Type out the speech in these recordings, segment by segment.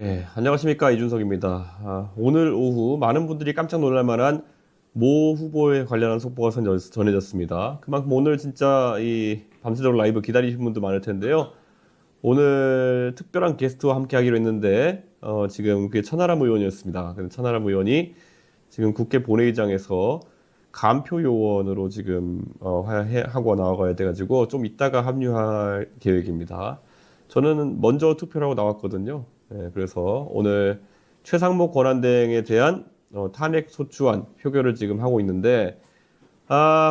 네, 안녕하십니까, 이준석입니다. 오늘 오후 많은 분들이 깜짝 놀랄 만한 모 후보에 관련한 속보가 전해졌습니다. 그만큼 오늘 진짜 이 밤새도록 라이브 기다리신 분도 많을 텐데요. 오늘 특별한 게스트와 함께 하기로 했는데 지금 그게 천하람 의원이었습니다. 근데 천하람 의원이 지금 국회 본회의장에서 간표 요원으로 지금 하고 나와가야 돼가지고 좀 이따가 합류할 계획입니다. 저는 먼저 투표를 하고 나왔거든요. 네, 그래서 오늘 최상목 권한대행에 대한 탄핵 소추안 표결을 지금 하고 있는데,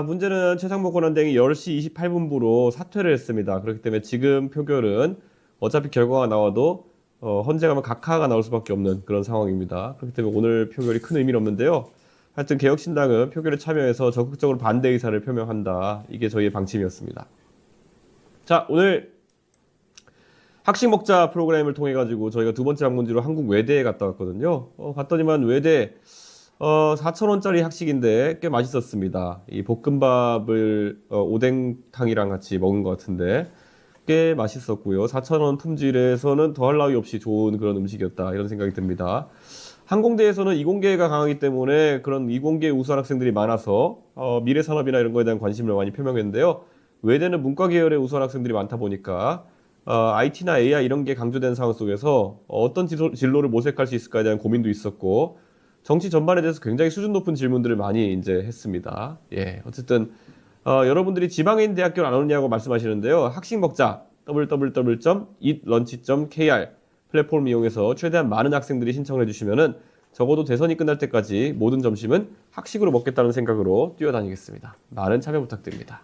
문제는 최상목 권한대행이 10시 28분부로 사퇴를 했습니다. 그렇기 때문에 지금 표결은 어차피 결과가 나와도 헌재가면 각하가 나올 수밖에 없는 그런 상황입니다. 그렇기 때문에 오늘 표결이 큰 의미는 없는데요. 하여튼 개혁신당은 표결에 참여해서 적극적으로 반대 의사를 표명한다. 이게 저희의 방침이었습니다. 자, 오늘 학식 먹자 프로그램을 통해 가지고 저희가 두 번째 방문지로 한국 외대에 갔다 왔거든요. 갔더니만 외대 4,000원짜리 학식인데 꽤 맛있었습니다. 이 볶음밥을 오뎅탕이랑 같이 먹은 것 같은데 꽤 맛있었고요. 4,000원 품질에서는 더할 나위 없이 좋은 그런 음식이었다, 이런 생각이 듭니다. 항공대에서는 이공계가 강하기 때문에 그런 이공계 우수한 학생들이 많아서 미래 산업이나 이런 거에 대한 관심을 많이 표명했는데요. 외대는 문과 계열의 우수한 학생들이 많다 보니까 IT나 AI 이런 게 강조된 상황 속에서 어떤 진로를 모색할 수 있을까에 대한 고민도 있었고, 정치 전반에 대해서 굉장히 수준 높은 질문들을 많이 이제 했습니다. 예, 어쨌든 여러분들이 지방에 있는 대학교를 안 오느냐고 말씀하시는데요. 학식 먹자 www.eatlunch.kr 플랫폼을 이용해서 최대한 많은 학생들이 신청을 해주시면은 적어도 대선이 끝날 때까지 모든 점심은 학식으로 먹겠다는 생각으로 뛰어다니겠습니다. 많은 참여 부탁드립니다.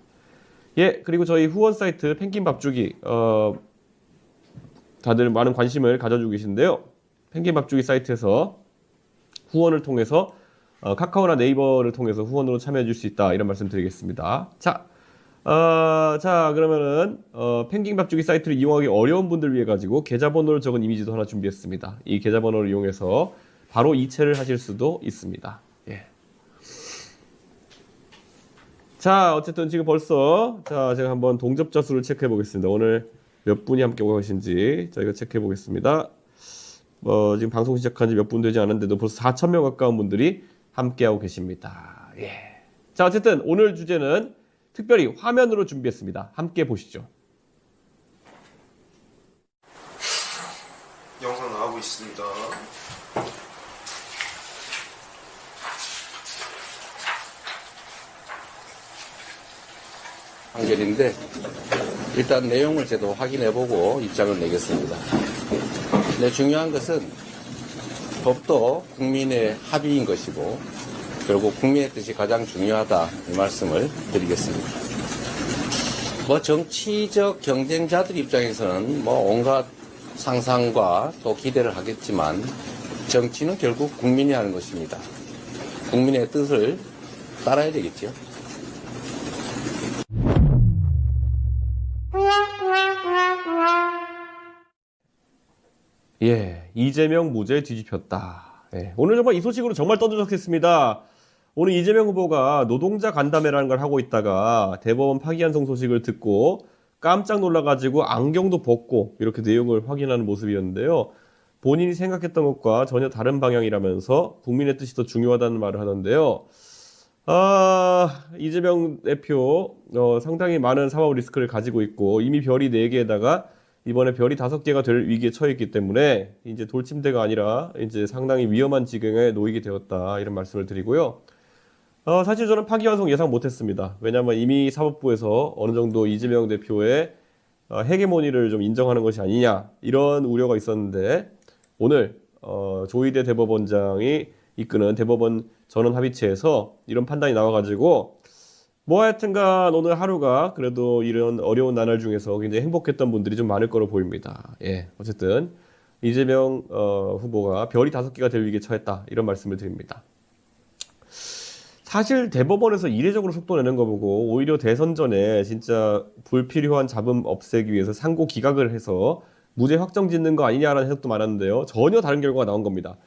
예, 그리고 저희 후원 사이트 펭귄 밥주기 다들 많은 관심을 가져주고 계신데요. 펭귄 밥주기 사이트에서 후원을 통해서 카카오나 네이버를 통해서 후원으로 참여해 줄 수 있다, 이런 말씀 드리겠습니다. 자, 그러면은 펭귄 밥주기 사이트를 이용하기 어려운 분들 위해 가지고 계좌번호를 적은 이미지도 하나 준비했습니다. 이 계좌번호를 이용해서 바로 이체를 하실 수도 있습니다. 예. 자, 어쨌든 지금 벌써 제가 한번 동접자 수를 체크해 보겠습니다. 오늘 몇 분이 함께 오고 계신지 저희가 체크해 보겠습니다. 지금 방송 시작한 지 몇 분 되지 않았는데도 벌써 4,000명 가까운 분들이 함께하고 계십니다. 예. 자, 어쨌든 오늘 주제는 특별히 화면으로 준비했습니다. 함께 보시죠. 영상 나오고 있습니다. 판결인데 일단 내용을 제도 확인해보고 입장을 내겠습니다. 네, 중요한 것은 법도 국민의 합의인 것이고 결국 국민의 뜻이 가장 중요하다, 이 말씀을 드리겠습니다. 정치적 경쟁자들 입장에서는 온갖 상상과 또 기대를 하겠지만 정치는 결국 국민이 하는 것입니다. 국민의 뜻을 따라야 되겠죠. 예, 이재명 무죄 뒤집혔다. 예, 오늘 정말 이 소식으로 정말 떠들썩했습니다. 오늘 이재명 후보가 노동자 간담회라는 걸 하고 있다가 대법원 파기환송 소식을 듣고 깜짝 놀라가지고 안경도 벗고 이렇게 내용을 확인하는 모습이었는데요. 본인이 생각했던 것과 전혀 다른 방향이라면서 국민의 뜻이 더 중요하다는 말을 하는데요. 이재명 대표 상당히 많은 사법 리스크를 가지고 있고 이미 별이 4개에다가 이번에 별이 5개가 될 위기에 처해 있기 때문에 이제 돌침대가 아니라 이제 상당히 위험한 지경에 놓이게 되었다, 이런 말씀을 드리고요. 사실 저는 파기환송 예상 못했습니다. 왜냐하면 이미 사법부에서 어느 정도 이재명 대표의 헤게모니를 좀 인정하는 것이 아니냐, 이런 우려가 있었는데 오늘 조희대 대법원장이 이끄는 대법원 전원합의체에서 이런 판단이 나와가지고 하여튼간 오늘 하루가 그래도 이런 어려운 나날 중에서 굉장히 행복했던 분들이 좀 많을 거로 보입니다. 예, 어쨌든 이재명 후보가 별이 5개가 될 위기에 처했다, 이런 말씀을 드립니다. 사실 대법원에서 이례적으로 속도 내는 거 보고 오히려 대선 전에 진짜 불필요한 잡음 없애기 위해서 상고 기각을 해서 무죄 확정 짓는 거 아니냐라는 해석도 많았는데요. 전혀 다른 결과가 나온 겁니다.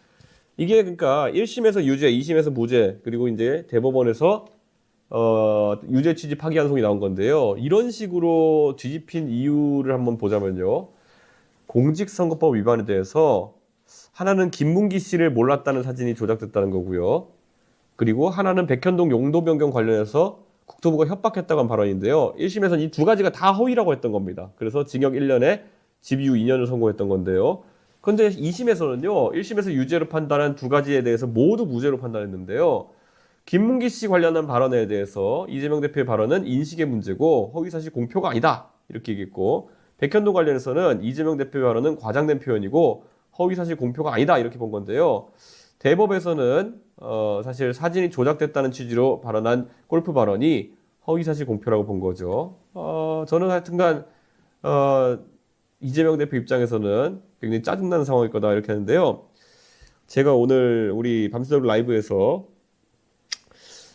이게 그러니까 1심에서 유죄, 2심에서 무죄, 그리고 이제 대법원에서 유죄 취지 파기환송이 나온 건데요. 이런 식으로 뒤집힌 이유를 한번 보자면요. 공직선거법 위반에 대해서 하나는 김문기 씨를 몰랐다는 사진이 조작됐다는 거고요. 그리고 하나는 백현동 용도 변경 관련해서 국토부가 협박했다고 한 발언인데요. 1심에서는 이 두 가지가 다 허위라고 했던 겁니다. 그래서 징역 1년에 집유 2년을 선고했던 건데요. 그런데 2심에서는요. 1심에서 유죄로 판단한 두 가지에 대해서 모두 무죄로 판단했는데요. 김문기 씨 관련한 발언에 대해서 이재명 대표의 발언은 인식의 문제고 허위사실 공표가 아니다. 이렇게 얘기했고 백현동 관련해서는 이재명 대표의 발언은 과장된 표현이고 허위사실 공표가 아니다. 이렇게 본 건데요. 대법에서는 사실 사진이 조작됐다는 취지로 발언한 골프 발언이 허위사실 공표라고 본 거죠. 저는 하여튼간 이재명 대표 입장에서는 굉장히 짜증나는 상황일 거다 이렇게 하는데요. 제가 오늘 우리 밤새도록 라이브에서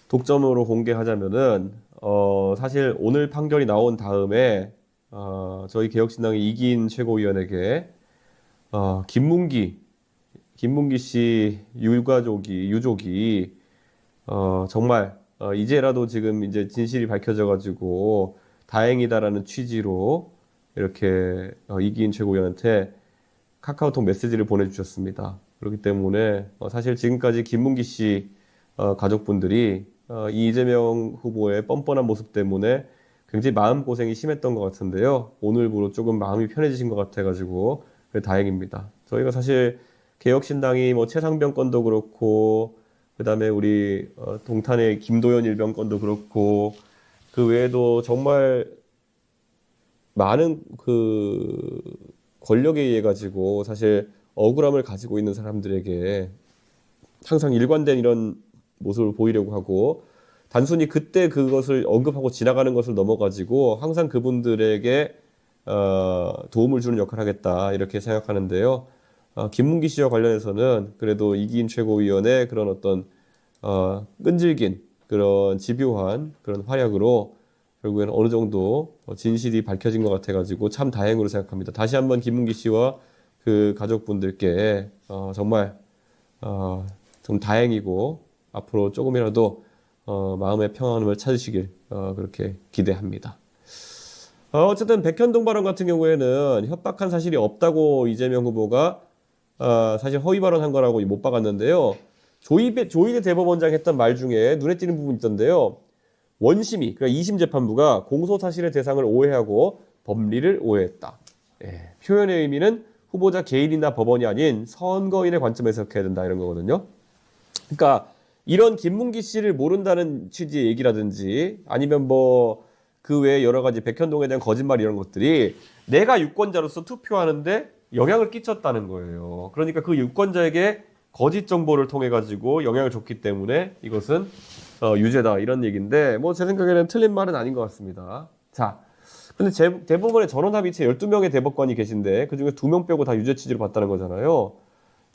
독점으로 공개하자면은 사실 오늘 판결이 나온 다음에 저희 개혁신당의 이기인 최고위원에게 김문기 씨 유족이 정말 이제라도 지금 이제 진실이 밝혀져 가지고 다행이다라는 취지로 이렇게 이기인 최고위원한테 카카오톡 메시지를 보내주셨습니다. 그렇기 때문에 사실 지금까지 김문기 씨 가족분들이 이 이재명 후보의 뻔뻔한 모습 때문에 굉장히 마음고생이 심했던 것 같은데요. 오늘부로 조금 마음이 편해지신 것 같아가지고 다행입니다. 저희가 사실 개혁신당이 뭐 최상병 건도 그렇고 그다음에 우리 동탄의 김도연 일병 건도 그렇고 그 외에도 정말 많은 그 권력에 의해 가지고 사실 억울함을 가지고 있는 사람들에게 항상 일관된 이런 모습을 보이려고 하고 단순히 그때 그것을 언급하고 지나가는 것을 넘어가지고 항상 그분들에게 도움을 주는 역할을 하겠다 이렇게 생각하는데요. 김문기 씨와 관련해서는 그래도 이기인 최고위원의 그런 어떤 끈질긴 그런 집요한 그런 활약으로 결국에는 어느 정도 진실이 밝혀진 것 같아가지고 참 다행으로 생각합니다. 다시 한번 김문기 씨와 그 가족분들께 정말 좀 다행이고 앞으로 조금이라도 마음의 평안을 찾으시길 그렇게 기대합니다. 어쨌든 백현동 발언 같은 경우에는 협박한 사실이 없다고 이재명 후보가 사실 허위 발언한 거라고 못 박았는데요. 조희대 대법원장이 했던 말 중에 눈에 띄는 부분이 있던데요. 원심이, 그러니까 2심 재판부가 공소 사실의 대상을 오해하고 법리를 오해했다. 표현의 의미는 후보자 개인이나 법원이 아닌 선거인의 관점에서 해석해야 된다 이런 거거든요. 그러니까 이런 김문기 씨를 모른다는 취지의 얘기라든지 아니면 뭐 그 외에 여러 가지 백현동에 대한 거짓말 이런 것들이 내가 유권자로서 투표하는데 영향을 끼쳤다는 거예요. 그러니까 그 유권자에게 거짓 정보를 통해 가지고 영향을 줬기 때문에 이것은 유죄다 이런 얘기인데 뭐 제 생각에는 틀린 말은 아닌 것 같습니다. 자, 근데 대법원에 전원 합의체 12명의 대법관이 계신데 그중에 2명 빼고 다 유죄 취지로 봤다는 거잖아요.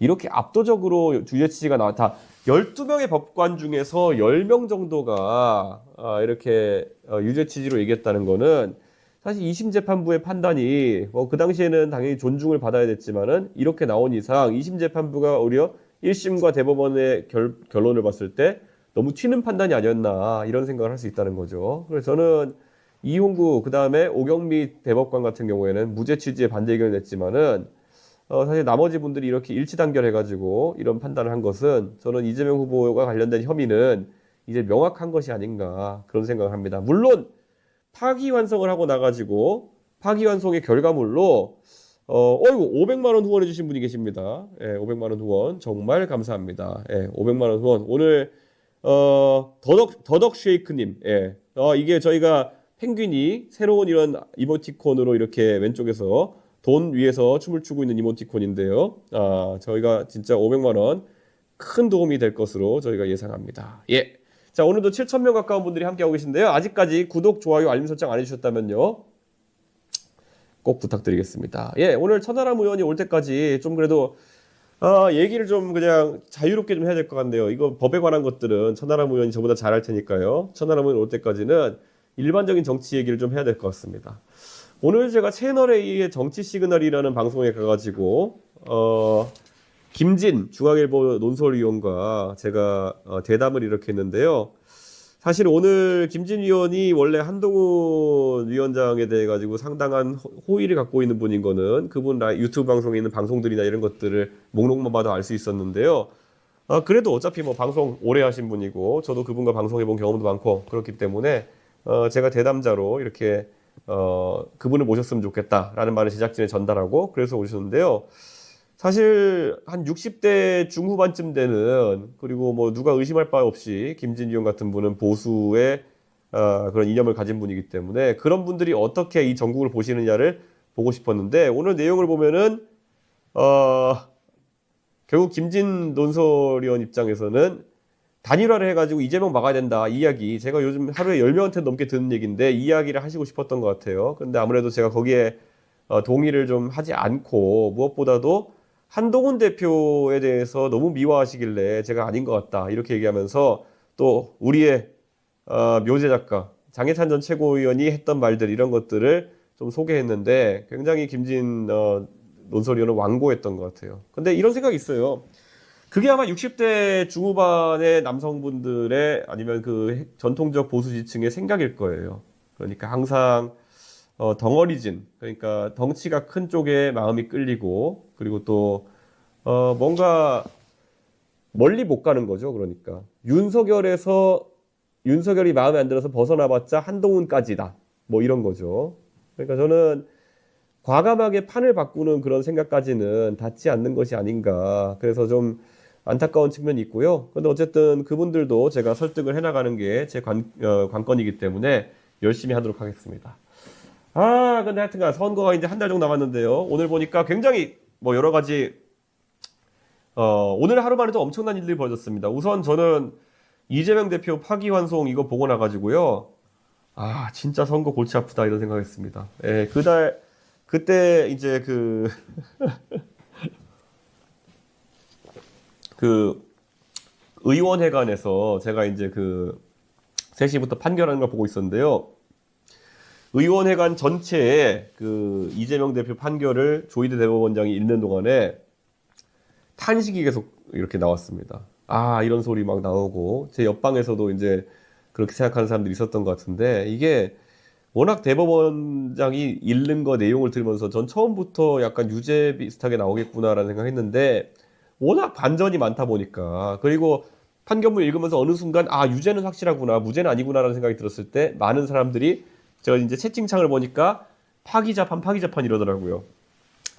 이렇게 압도적으로 유죄 취지가 나왔다. 12명의 법관 중에서 10명 정도가 이렇게 유죄 취지로 얘기했다는 거는 사실 2심 재판부의 판단이 뭐 그 당시에는 당연히 존중을 받아야 됐지만은 이렇게 나온 이상 2심 재판부가 오히려 1심과 대법원의 결론을 봤을 때 너무 튀는 판단이 아니었나 이런 생각을 할 수 있다는 거죠. 그래서 저는 이홍구 그다음에 오경미 대법관 같은 경우에는 무죄 취지의 반대 의견을 냈지만은 사실 나머지 분들이 이렇게 일치단결해가지고 이런 판단을 한 것은 저는 이재명 후보와 관련된 혐의는 이제 명확한 것이 아닌가 그런 생각을 합니다. 물론 파기환송을 하고 나가지고 파기환송의 결과물로 어이구 500만 원 후원해 주신 분이 계십니다. 500만 원 후원 정말 감사합니다. 500만 원 후원 오늘 더덕 쉐이크님 이게 저희가 펭귄이 새로운 이런 이모티콘으로 이렇게 왼쪽에서 돈 위에서 춤을 추고 있는 이모티콘인데요. 저희가 진짜 500만 원 큰 도움이 될 것으로 저희가 예상합니다. 자, 오늘도 7,000명 가까운 분들이 함께하고 계신데요. 아직까지 구독, 좋아요, 알림 설정 안 해주셨다면요. 꼭 부탁드리겠습니다. 오늘 천하람 의원이 올 때까지 좀 그래도 얘기를 좀 그냥 자유롭게 좀 해야 될 것 같네요. 이거 법에 관한 것들은 천하람 의원이 저보다 잘할 테니까요. 천하람 의원 올 때까지는 일반적인 정치 얘기를 좀 해야 될 것 같습니다. 오늘 제가 채널A의 정치 시그널이라는 방송에 가가지고 김진 중앙일보 논설위원과 제가 대담을 이렇게 했는데요. 사실 오늘 김진 위원이 원래 한동훈 위원장에 대해 가지고 상당한 호의를 갖고 있는 분인 거는 그분 유튜브 방송에 있는 방송들이나 이런 것들을 목록만 봐도 알 수 있었는데요. 그래도 어차피 뭐 방송 오래 하신 분이고 저도 그분과 방송해본 경험도 많고 그렇기 때문에 제가 대담자로 이렇게 그분을 모셨으면 좋겠다라는 말을 제작진에 전달하고 그래서 오셨는데요. 사실 한 60대 중후반쯤 되는 그리고 뭐 누가 의심할 바 없이 김진 위원 같은 분은 보수의 그런 이념을 가진 분이기 때문에 그런 분들이 어떻게 이 전국을 보시느냐를 보고 싶었는데 오늘 내용을 보면은 결국 김진 논설위원 입장에서는 단일화를 해가지고 이재명 막아야 된다 이 이야기 제가 요즘 하루에 10명한테 넘게 듣는 얘기인데 이 이야기를 하시고 싶었던 것 같아요. 근데 아무래도 제가 거기에 동의를 좀 하지 않고 무엇보다도 한동훈 대표에 대해서 너무 미화하시길래 제가 아닌 것 같다 이렇게 얘기하면서 또 우리의 묘제 작가 장해찬 전 최고위원이 했던 말들 이런 것들을 좀 소개했는데 굉장히 김진 논설위원은 완고했던 것 같아요. 근데 이런 생각이 있어요. 그게 아마 60대 중후반의 남성분들의 아니면 그 전통적 보수 지층의 생각일 거예요. 그러니까 항상 덩어리진, 그러니까 덩치가 큰 쪽에 마음이 끌리고, 그리고 또, 뭔가 멀리 못 가는 거죠. 그러니까. 윤석열이 마음에 안 들어서 벗어나봤자 한동훈까지다. 뭐 이런 거죠. 그러니까 저는 과감하게 판을 바꾸는 그런 생각까지는 닿지 않는 것이 아닌가. 그래서 좀 안타까운 측면이 있고요. 근데 어쨌든 그분들도 제가 설득을 해나가는 게 제 관건이기 때문에 열심히 하도록 하겠습니다. 근데 하여튼간 선거가 이제 한 달 정도 남았는데요. 오늘 보니까 굉장히 뭐 여러 가지, 오늘 하루만에도 엄청난 일들이 벌어졌습니다. 우선 저는 이재명 대표 파기환송 이거 보고 나가지고요. 진짜 선거 골치 아프다 이런 생각했습니다. 예, 그때 이제 그 의원회관에서 제가 이제 3시부터 판결하는 걸 보고 있었는데요. 의원회관 전체에 그 이재명 대표 판결을 조희대 대법원장이 읽는 동안에 탄식이 계속 이렇게 나왔습니다. 이런 소리 막 나오고 제 옆방에서도 이제 그렇게 생각하는 사람들이 있었던 것 같은데 이게 워낙 대법원장이 읽는 거 내용을 들으면서 전 처음부터 약간 유죄 비슷하게 나오겠구나라는 생각했는데 워낙 반전이 많다 보니까 그리고 판결문 읽으면서 어느 순간 유죄는 확실하구나 무죄는 아니구나라는 생각이 들었을 때 많은 사람들이 제가 이제 채팅창을 보니까 파기자판 이러더라고요.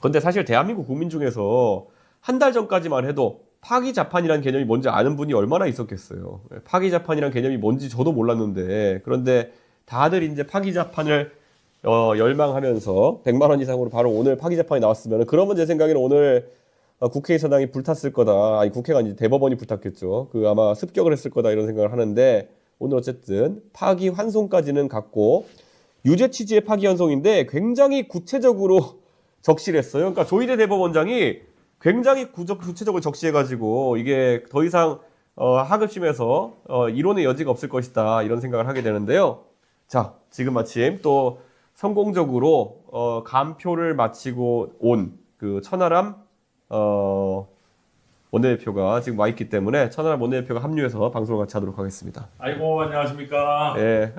근데 사실 대한민국 국민 중에서 한 달 전까지만 해도 파기자판이라는 개념이 뭔지 아는 분이 얼마나 있었겠어요. 파기자판이라는 개념이 뭔지 저도 몰랐는데 그런데 다들 이제 파기자판을 열망하면서 100만 원 이상으로 바로 오늘 파기자판이 나왔으면 그러면 제 생각에는 오늘 국회의사당이 불탔을 거다. 국회가 아니지 대법원이 불탔겠죠. 아마 습격을 했을 거다 이런 생각을 하는데 오늘 어쨌든 파기환송까지는 갔고 유죄 취지의 파기환송인데 굉장히 구체적으로 적시했어요. 그러니까 조희대 대법원장이 굉장히 구체적으로 적시해가지고 이게 더 이상 하급심에서 이론의 여지가 없을 것이다 이런 생각을 하게 되는데요. 자, 지금 마침 또 성공적으로 감표를 마치고 온 천하람 원내대표가 지금 와 있기 때문에 천하람 원내대표가 합류해서 방송을 같이 하도록 하겠습니다. 아이고 안녕하십니까. 예.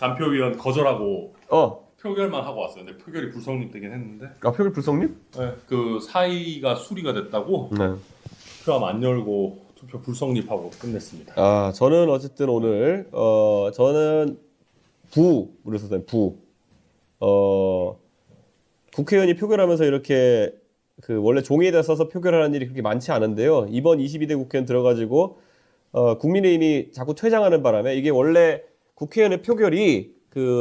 간표위원 거절하고 표결만 하고 왔어요. 근데 표결이 불성립되긴 했는데. 표결 불성립? 네. 그 사의가 수리가 됐다고. 네. 표함 안 열고 투표 불성립하고 끝냈습니다. 저는 어쨌든 오늘 저는 부를 썼어요. 국회의원이 표결하면서 이렇게 원래 종이에다 써서 표결하는 일이 그렇게 많지 않은데요. 이번 22대 국회는 들어가지고 국민의힘이 자꾸 퇴장하는 바람에 이게 원래 국회의원의 표결이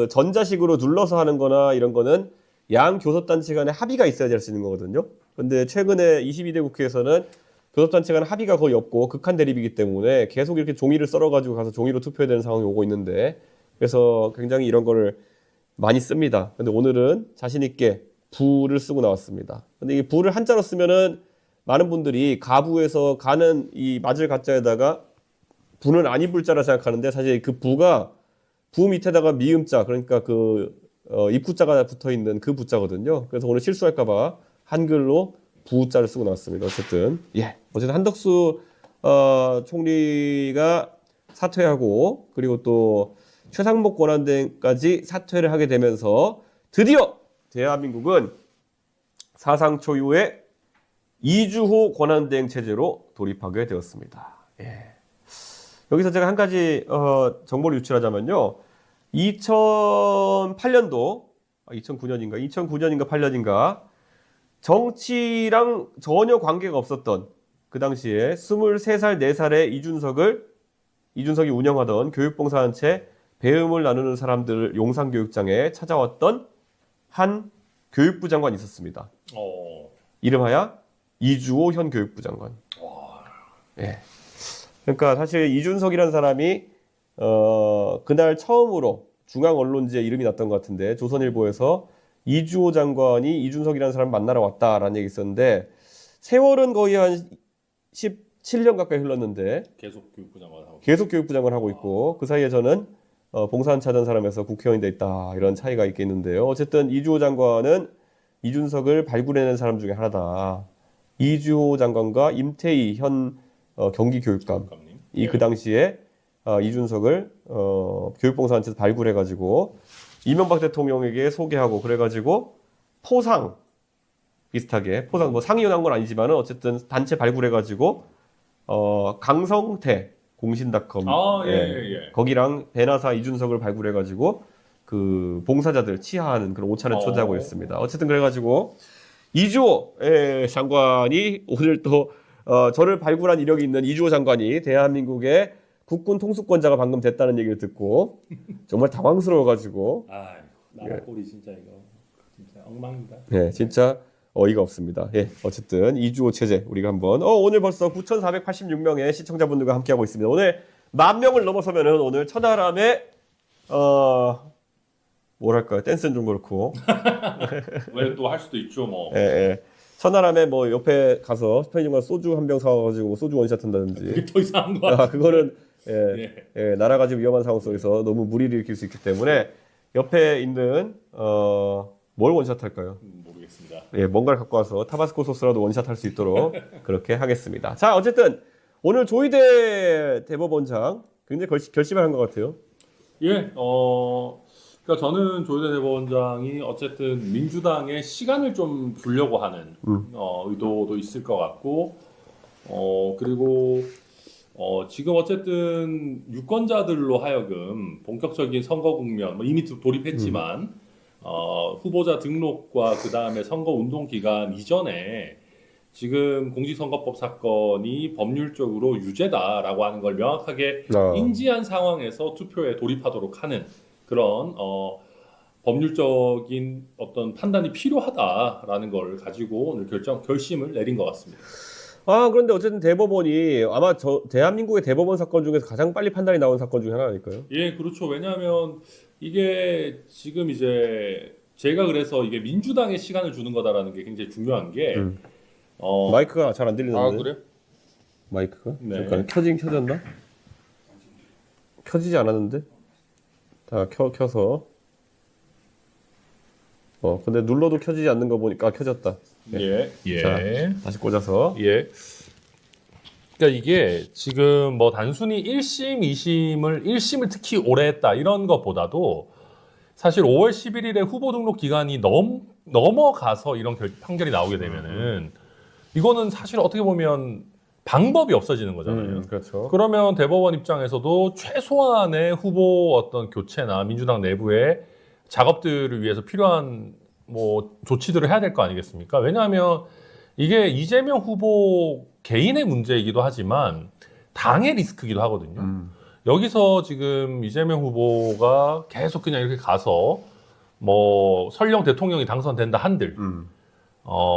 전자식으로 눌러서 하는 거나 이런 거는 양 교섭단체 간에 합의가 있어야 할 수 있는 거거든요. 근데 최근에 22대 국회에서는 교섭단체 간 합의가 거의 없고 극한 대립이기 때문에 계속 이렇게 종이를 썰어가지고 가서 종이로 투표해야 되는 상황이 오고 있는데 그래서 굉장히 이런 거를 많이 씁니다. 근데 오늘은 자신있게 부를 쓰고 나왔습니다. 근데 이 부를 한자로 쓰면은 많은 분들이 가부에서 가는 이 맞을 가자에다가 부는 아니 불자라 생각하는데 사실 그 부가 부 밑에다가 미음자 그러니까 입구자가 붙어 있는 그 부자거든요. 그래서 오늘 실수할까봐 한글로 부자를 쓰고 나왔습니다. 어쨌든 한덕수 총리가 사퇴하고 그리고 또 최상목 권한대행까지 사퇴를 하게 되면서 드디어 대한민국은 사상 초유의 이주호 권한대행 체제로 돌입하게 되었습니다. 예. 여기서 제가 한 가지 정보를 유출하자면요. 2008년도 2009년인가 8년인가 정치랑 전혀 관계가 없었던 그 당시에 23살 4살의 이준석이 운영하던 교육봉사단체 배움을 나누는 사람들 용산교육장에 찾아왔던 한 교육부 장관이 있었습니다. 이름하여 이주호 현 교육부 장관. 예. 그러니까 사실 이준석이라는 사람이 그날 처음으로 중앙 언론지에 이름이 났던 것 같은데 조선일보에서 이주호 장관이 이준석이라는 사람을 만나러 왔다라는 얘기 있었는데 세월은 거의 한 17년 가까이 흘렀는데 계속 교육부 장관 하고 있고 그 사이에 저는 봉사단체 하던 사람에서 국회의원이 돼 있다 이런 차이가 있겠는데요. 어쨌든 이주호 장관은 이준석을 발굴해낸 사람 중에 하나다. 이주호 장관과 임태희 현 경기교육감 이 그 당시에 이준석을 교육봉사단체에서 발굴해가지고 이명박 대통령에게 소개하고 그래가지고 포상 비슷하게 포상 뭐 상이용한 건 아니지만은 어쨌든 단체 발굴해가지고 강성태 공신닷컴 거기랑 배나사 이준석을 발굴해가지고 그 봉사자들 치하하는 그런 오차를 초대하고 있습니다. 어쨌든 그래가지고 이주호 장관이 오늘 또 저를 발굴한 이력이 있는 이주호 장관이 대한민국의 국군 통수권자가 방금 됐다는 얘기를 듣고 정말 당황스러워가지고 나라 꼴이 진짜 이거 진짜 엉망이다. 네, 진짜 어이가 없습니다. 예, 어쨌든 이주호 체제 우리가 한번 오늘 벌써 9,486명의 시청자분들과 함께하고 있습니다. 오늘 10,000명을 넘어서면은 오늘 천하람의 뭐랄까요 댄스는 좀 그렇고 왜 또 할 수도 있죠 뭐. 예. 천하람에 뭐 옆에 가서 편의점 가서 소주 한 병 사와가지고 소주 원샷 한다든지. 그게 더 이상한 거 같아요. 그거는 나라가 지금 위험한 상황 속에서 너무 무리를 일으킬 수 있기 때문에 옆에 있는 뭘 원샷 할까요? 모르겠습니다. 예, 뭔가를 갖고 와서 타바스코 소스라도 원샷 할 수 있도록 그렇게 하겠습니다. 자, 어쨌든 오늘 조희대 대법원장 굉장히 결심을 한 것 같아요. 예, 그러니까 저는 조희대 대법원장이 어쨌든 민주당에 시간을 좀 주려고 하는 의도도 있을 것 같고, 그리고 지금 어쨌든 유권자들로 하여금 본격적인 선거 국면, 뭐 이미 돌입했지만 후보자 등록과 그 다음에 선거 운동 기간 이전에 지금 공직선거법 사건이 법률적으로 유죄다라고 하는 걸 명확하게 인지한 상황에서 투표에 돌입하도록 하는 그런 법률적인 어떤 판단이 필요하다라는 걸 가지고 오늘 결심을 내린 것 같습니다. 그런데 어쨌든 대법원이 아마 대한민국의 대법원 사건 중에서 가장 빨리 판단이 나온 사건 중에 하나 아닐까요? 예, 그렇죠. 왜냐하면 이게 지금 이제 제가 그래서 이게 민주당에 시간을 주는 거다라는 게 굉장히 중요한 게 마이크가 잘 안 들리는데. 그래요? 마이크가? 네. 잠깐 켜졌나? 켜지지 않았는데? 다 켜서. 근데 눌러도 켜지지 않는 거 보니까 켜졌다. 예. 자, 다시 꽂아서. 예. 그러니까 이게 지금 뭐 단순히 1심, 1심을 특히 오래 했다 이런 것보다도 사실 5월 11일에 후보 등록 기간이 넘어가서 이런 판결이 나오게 되면은 이거는 사실 어떻게 보면 방법이 없어지는 거잖아요. 그렇죠. 그러면 대법원 입장에서도 최소한의 후보 어떤 교체나 민주당 내부의 작업들을 위해서 필요한 뭐 조치들을 해야 될 거 아니겠습니까? 왜냐하면 이게 이재명 후보 개인의 문제이기도 하지만 당의 리스크이기도 하거든요. 여기서 지금 이재명 후보가 계속 그냥 이렇게 가서 뭐 설령 대통령이 당선된다 한들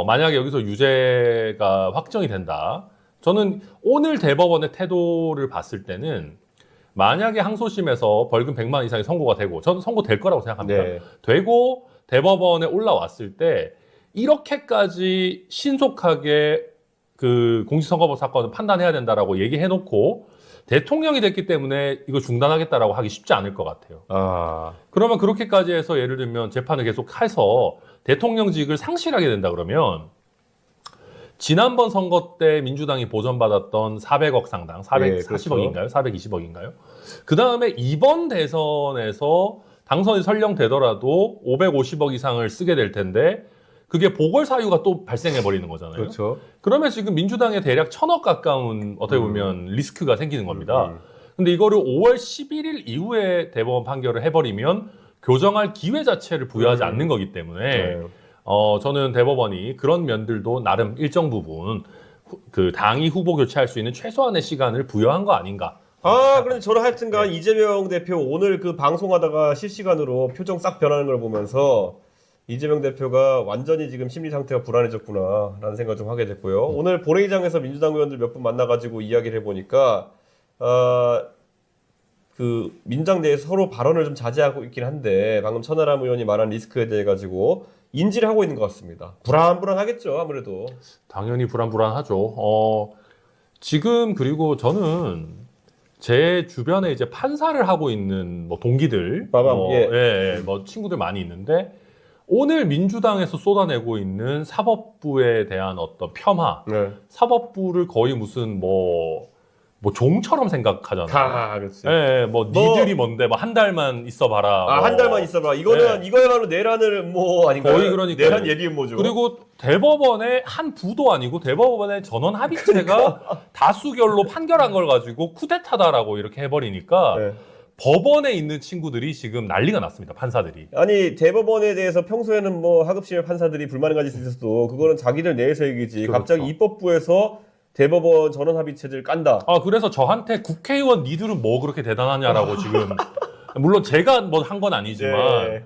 만약에 여기서 유죄가 확정이 된다. 저는 오늘 대법원의 태도를 봤을 때는 만약에 항소심에서 벌금 100만 원 이상이 선고가 되고 저는 선고될 거라고 생각합니다. 네. 되고 대법원에 올라왔을 때 이렇게까지 신속하게 그 공직선거법 사건을 판단해야 된다라고 얘기해놓고 대통령이 됐기 때문에 이거 중단하겠다라고 하기 쉽지 않을 것 같아요. 그러면 그렇게까지 해서 예를 들면 재판을 계속 해서 대통령직을 상실하게 된다 그러면 지난번 선거 때 민주당이 보전받았던 400억 상당, 440억인가요? 420억인가요? 그 다음에 이번 대선에서 당선이 설령되더라도 550억 이상을 쓰게 될 텐데 그게 보궐사유가 또 발생해 버리는 거잖아요. 그렇죠. 그러면 지금 민주당에 대략 1,000억 가까운 어떻게 보면 리스크가 생기는 겁니다. 근데 이거를 5월 11일 이후에 대법원 판결을 해버리면 교정할 기회 자체를 부여하지 않는 거기 때문에 네. 저는 대법원이 그런 면들도 나름 일정 부분 그 당이 후보 교체할 수 있는 최소한의 시간을 부여한 거 아닌가. 그런데 저는 하여튼간 이재명 대표 오늘 그 방송하다가 실시간으로 표정 싹 변하는 걸 보면서 이재명 대표가 완전히 지금 심리 상태가 불안해졌구나라는 생각을 좀 하게 됐고요. 오늘 본회의장에서 민주당 의원들 몇 분 만나가지고 이야기를 해보니까 그 민주당 내에서 서로 발언을 좀 자제하고 있긴 한데 방금 천하람 의원이 말한 리스크에 대해 가지고 인지를 하고 있는 것 같습니다. 불안하겠죠, 아무래도. 당연히 불안하죠. 지금 그리고 저는 제 주변에 이제 판사를 하고 있는 뭐 동기들, 뭐 친구들 많이 있는데 오늘 민주당에서 쏟아내고 있는 사법부에 대한 어떤 폄하, 사법부를 거의 무슨 뭐 종처럼 생각하잖아요. 그렇지. 니들이 뭔데, 한 달만 있어봐라. 한 달만 있어봐. 이거야말로 내란을 아닌가요? 거의 그러니까. 내란 예비인 뭐죠. 그리고 대법원의 한 부도 아니고 대법원의 전원 합의체가 다수결로 판결한 걸 가지고 쿠데타다라고 이렇게 해버리니까 법원에 있는 친구들이 지금 난리가 났습니다. 판사들이. 아니 대법원에 대해서 평소에는 하급심의 판사들이 불만을 가질 수 있었어도 그거는 자기들 내에서 얘기지. 그렇죠. 갑자기 입법부에서 대법원 전원합의체제를 깐다. 그래서 저한테 국회의원 니들은 뭐 그렇게 대단하냐라고 지금 물론 제가 한 건 아니지만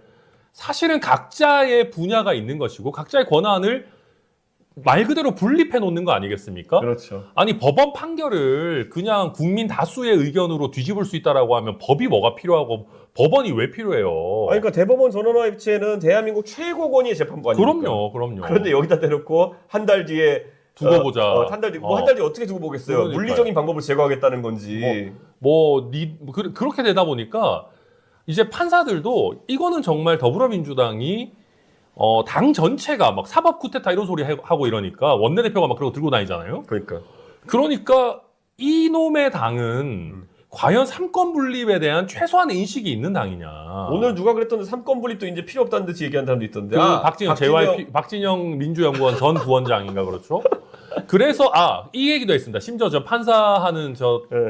사실은 각자의 분야가 있는 것이고 각자의 권한을 말 그대로 분립해 놓는 거 아니겠습니까? 그렇죠. 아니 법원 판결을 그냥 국민 다수의 의견으로 뒤집을 수 있다라고 하면 법이 뭐가 필요하고 법원이 왜 필요해요? 그러니까 대법원 전원합의체는 대한민국 최고 권위의 재판부 아닙니까? 그럼요. 그런데 여기다 대놓고 한 달 뒤에 두고 보자. 한 달 뒤 한 달 뒤에 어떻게 두고 보겠어요? 그러니까요. 물리적인 방법을 제거하겠다는 건지. 그렇게 되다 보니까 이제 판사들도 이거는 정말 더불어민주당이 당 전체가 막 사법 쿠데타 이런 소리 하고 이러니까 원내대표가 막 그러고 들고 다니잖아요. 그러니까 이놈의 당은 과연 삼권 분립에 대한 최소한의 인식이 있는 당이냐. 오늘 누가 그랬던데 삼권 분립도 이제 필요 없다는 듯이 얘기한 사람도 있던데. 박진영 민주연구원 전 부원장인가 그렇죠? 그래서 이 얘기도 했습니다. 심지어 저 판사하는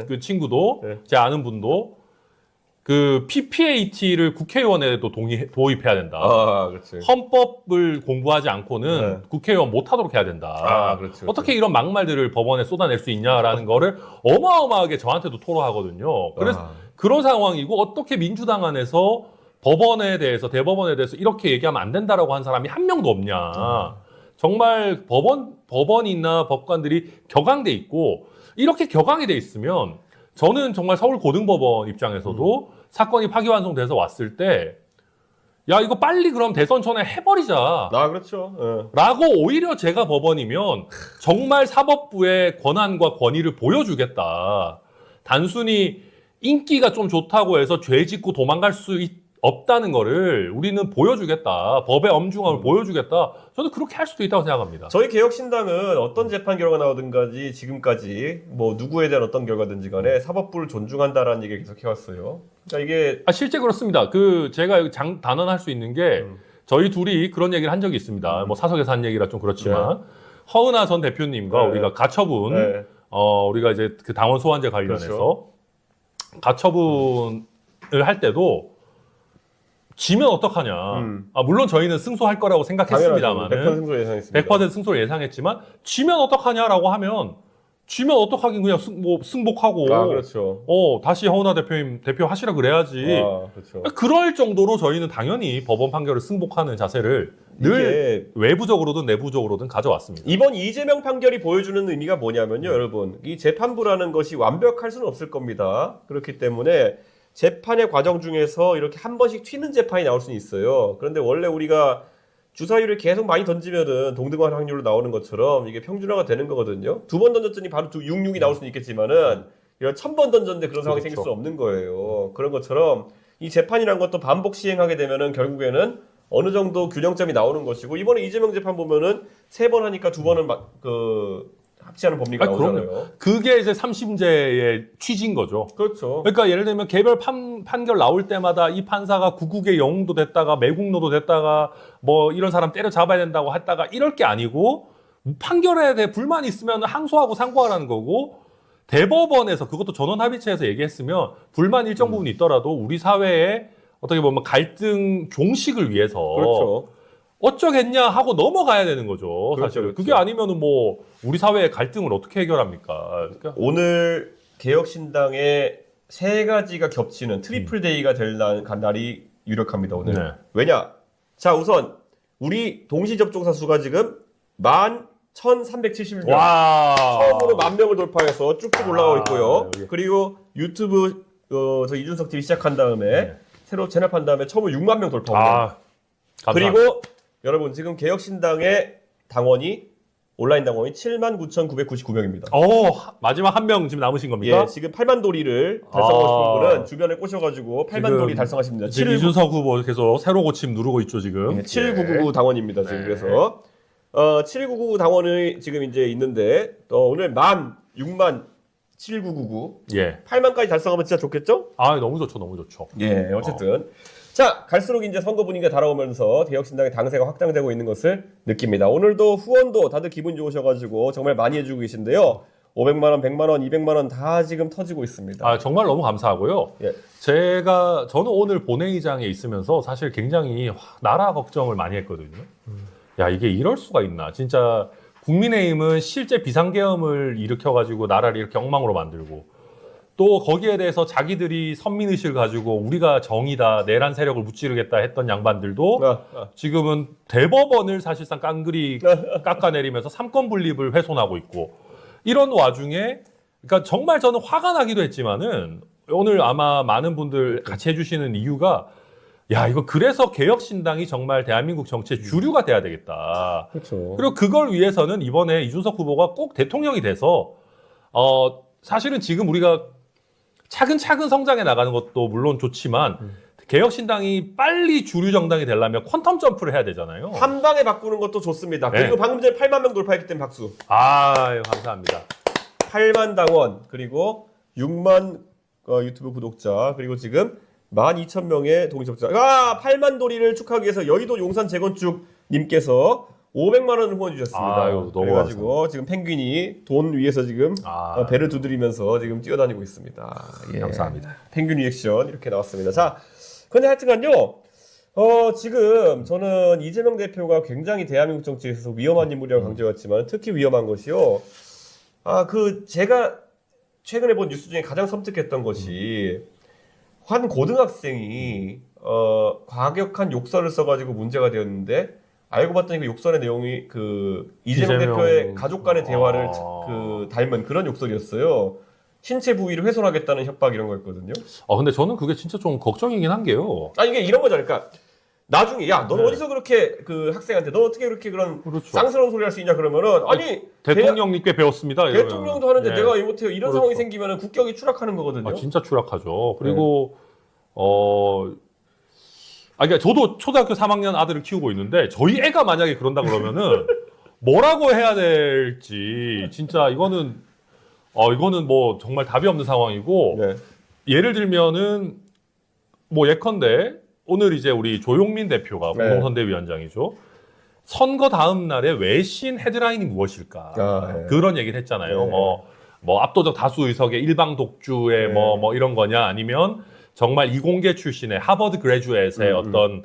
그 친구도 제 아는 분도 그 PPAT를 국회의원에도 도입해야 된다. 그렇지. 헌법을 공부하지 않고는 국회의원 못하도록 해야 된다. 그렇지. 어떻게 이런 막말들을 법원에 쏟아낼 수 있냐라는 거를 어마어마하게 저한테도 토로하거든요. 그래서 그런 상황이고 어떻게 민주당 안에서 법원에 대해서 대법원에 대해서 이렇게 얘기하면 안 된다라고 한 사람이 한 명도 없냐. 정말 법원이나 법관들이 격앙돼 있고 이렇게 격앙이 돼 있으면 저는 정말 서울고등법원 입장에서도 사건이 파기환송돼서 왔을 때 야 이거 빨리 그럼 대선 전에 해버리자. 그렇죠. 라고 오히려 제가 법원이면 정말 사법부의 권한과 권위를 보여주겠다. 단순히 인기가 좀 좋다고 해서 죄 짓고 도망갈 수 없다는 거를 우리는 보여주겠다. 법의 엄중함을 보여주겠다. 저는 그렇게 할 수도 있다고 생각합니다. 저희 개혁신당은 어떤 재판 결과가 나오든지 지금까지 누구에 대한 어떤 결과든지 간에 사법부를 존중한다라는 얘기를 계속 해왔어요. 그러니까 이게 실제 그렇습니다. 제가 단언할 수 있는 게 저희 둘이 그런 얘기를 한 적이 있습니다. 사석에서 한 얘기라 좀 그렇지만 허은하 전 대표님과 우리가 가처분 우리가 이제 그 당원 소환제 관련해서 가처분을 할 때도 지면 어떡하냐. 물론 저희는 승소할 거라고 생각했습니다만 100% 예상했습니다. 100% 승소를 예상했지만 지면 어떡하냐라고 하면 지면 어떡하긴 그냥 승복하고 그렇죠. 다시 허은하 대표님 대표하시라 그래야지. 그렇죠. 그럴 정도로 저희는 당연히 법원 판결을 승복하는 자세를 늘 외부적으로든 내부적으로든 가져왔습니다. 이번 이재명 판결이 보여주는 의미가 뭐냐면요, 여러분. 이 재판부라는 것이 완벽할 수는 없을 겁니다. 그렇기 때문에 재판의 과정 중에서 이렇게 한 번씩 튀는 재판이 나올 수는 있어요. 그런데 원래 우리가 주사위를 계속 많이 던지면은 동등한 확률로 나오는 것처럼 이게 평준화가 되는 거거든요. 2번 던졌더니 바로 66이 나올 수는 있겠지만은 이런 1000번 던졌는데 그런 상황이 생길 수 없는 거예요. 그런 것처럼 이 재판이란 것도 반복 시행하게 되면은 결국에는 어느 정도 균형점이 나오는 것이고 이번에 이재명 재판 보면은 3번 하니까 2번은 합치하는 법리가 나오잖아요. 그럼요. 그게 이제 3심제의 취지인 거죠. 그렇죠. 그러니까 예를 들면 개별 판결 나올 때마다 이 판사가 구국의 영웅도 됐다가 매국노도 됐다가 뭐 이런 사람 때려잡아야 된다고 했다가 이럴 게 아니고 판결에 대해 불만이 있으면 항소하고 상고하라는 거고 대법원에서 그것도 전원합의체에서 얘기했으면 불만 일정 부분 있더라도 우리 사회에 어떻게 보면 갈등 종식을 위해서 그렇죠. 어쩌겠냐 하고 넘어가야 되는 거죠. 그렇죠, 사실은. 그렇죠. 그게 아니면은 뭐 우리 사회의 갈등을 어떻게 해결합니까? 그러니까 오늘 개혁신당의 3가지가 겹치는 트리플 데이가 될 날이 유력합니다. 오늘. 네. 왜냐? 자, 우선 우리 동시 접종자 수가 지금 11,370명. 와. 처음으로 10,000명을 돌파해서 쭉쭉 올라가고 있고요. 여기. 그리고 유튜브 저 이준석 TV 시작한 다음에 네. 새로 체납한 다음에 처음으로 6만 명 돌파합니다. 아. 감사합니다. 그리고 여러분 지금 개혁신당의 당원이 온라인 당원이 79,999명입니다. 마지막 한 명 지금 남으신 겁니까? 예, 지금 8만 도리를 달성하고 싶은 아. 분은 주변에 꼬셔가지고 8만 지금 도리 달성하십니다. 지금 이준석 후보 계속 새로 고침 누르고 있죠 지금. 7999 당원입니다. 지금 네. 그래서 7999 당원이 지금 이제 있는데 오늘 6만 7999 예. 8만까지 달성하면 진짜 좋겠죠? 아 너무 좋죠, 너무 좋죠. 예, 어쨌든 자 갈수록 이제 선거 분위기가 달아오면서 개혁신당의 당세가 확장되고 있는 것을 느낍니다. 오늘도 후원도 다들 기분 좋으셔가지고 정말 많이 해주고 계신데요. 500만 원, 100만 원, 200만 원 다 지금 터지고 있습니다. 아 정말 너무 감사하고요. 예. 저는 오늘 본회의장에 있으면서 사실 굉장히 나라 걱정을 많이 했거든요. 야 이게 이럴 수가 있나? 진짜 국민의힘은 실제 비상계엄을 일으켜가지고 나라를 이렇게 엉망으로 만들고. 또 거기에 대해서 자기들이 선민의식을 가지고 우리가 정의다, 내란 세력을 무찌르겠다 했던 양반들도 지금은 대법원을 사실상 깡그리 깎아내리면서 삼권 분립을 훼손하고 있고 이런 와중에 그러니까 정말 저는 화가 나기도 했지만은 오늘 아마 많은 분들 같이 해주시는 이유가 야 이거 그래서 개혁신당이 정말 대한민국 정치의 주류가 돼야 되겠다. 그렇죠. 그리고 그걸 위해서는 이번에 이준석 후보가 꼭 대통령이 돼서 사실은 지금 우리가 차근차근 성장해 나가는 것도 물론 좋지만 개혁신당이 빨리 주류 정당이 되려면 퀀텀 점프를 해야 되잖아요. 한 방에 바꾸는 것도 좋습니다. 네. 그리고 방금 전에 8만 명 돌파했기 때문에 박수. 아 감사합니다. 8만 당원 그리고 6만 유튜브 구독자 그리고 지금 12,000명의 동시접자. 8만 도리를 축하하기 위해서 여의도 용산 재건축 님께서 500만 원을 후원 주셨습니다. 아유, 너무 그래가지고 지금 펭귄이 돈 위에서 지금 배를 두드리면서 지금 뛰어다니고 있습니다. 예. 감사합니다. 펭귄 리액션 이렇게 나왔습니다. 자, 근데 하여튼간요. 지금 저는 이재명 대표가 굉장히 대한민국 정치에 있어서 위험한 인물이라고 강조했지만 특히 위험한 것이요. 제가 최근에 본 뉴스 중에 가장 섬뜩했던 것이 한 고등학생이 과격한 욕설을 써가지고 문제가 되었는데 알고 봤더니 그 욕설의 내용이 이재명 대표의 가족 간의 대화를 닮은 그런 욕설이었어요. 신체 부위를 훼손하겠다는 협박 이런 거였거든요. 근데 저는 그게 진짜 좀 걱정이긴 한 게요. 이게 이런 거잖아요. 그러니까 나중에 넌 네. 어디서 그렇게 학생한테 넌 어떻게 그렇게 그런 그렇죠. 쌍스러운 소리 할 수 있냐 그러면은 대통령님께 배웠습니다. 이러면. 대통령도 하는데 네. 내가 못해요. 이런 그렇죠. 상황이 생기면은 국격이 추락하는 거거든요. 진짜 추락하죠. 그리고 그러니까 저도 초등학교 3학년 아들을 키우고 있는데 저희 애가 만약에 그런다 그러면은 뭐라고 해야 될지 진짜 이거는 뭐 정말 답이 없는 상황이고 네. 예를 들면은 뭐 예컨대 오늘 이제 우리 조용민 대표가 네. 공동선대위원장이죠. 선거 다음 날에 외신 헤드라인이 무엇일까? 네. 그런 얘기를 했잖아요. 네. 뭐 압도적 다수 의석의 일방 독주의 네. 뭐 이런 거냐 아니면 정말 이공계 출신의 하버드 그레주에이트의 어떤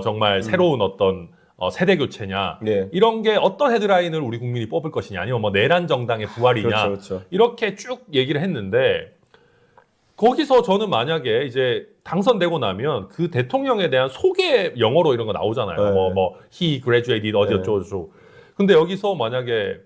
정말 새로운 어떤 세대 교체냐 네. 이런 게 어떤 헤드라인을 우리 국민이 뽑을 것이냐 아니면 뭐 내란 정당의 부활이냐 그렇죠. 이렇게 쭉 얘기를 했는데 거기서 저는 만약에 이제 당선되고 나면 그 대통령에 대한 소개 영어로 이런 거 나오잖아요. 네. 뭐 he graduated 어디 네. 어쩌고. 근데 여기서 만약에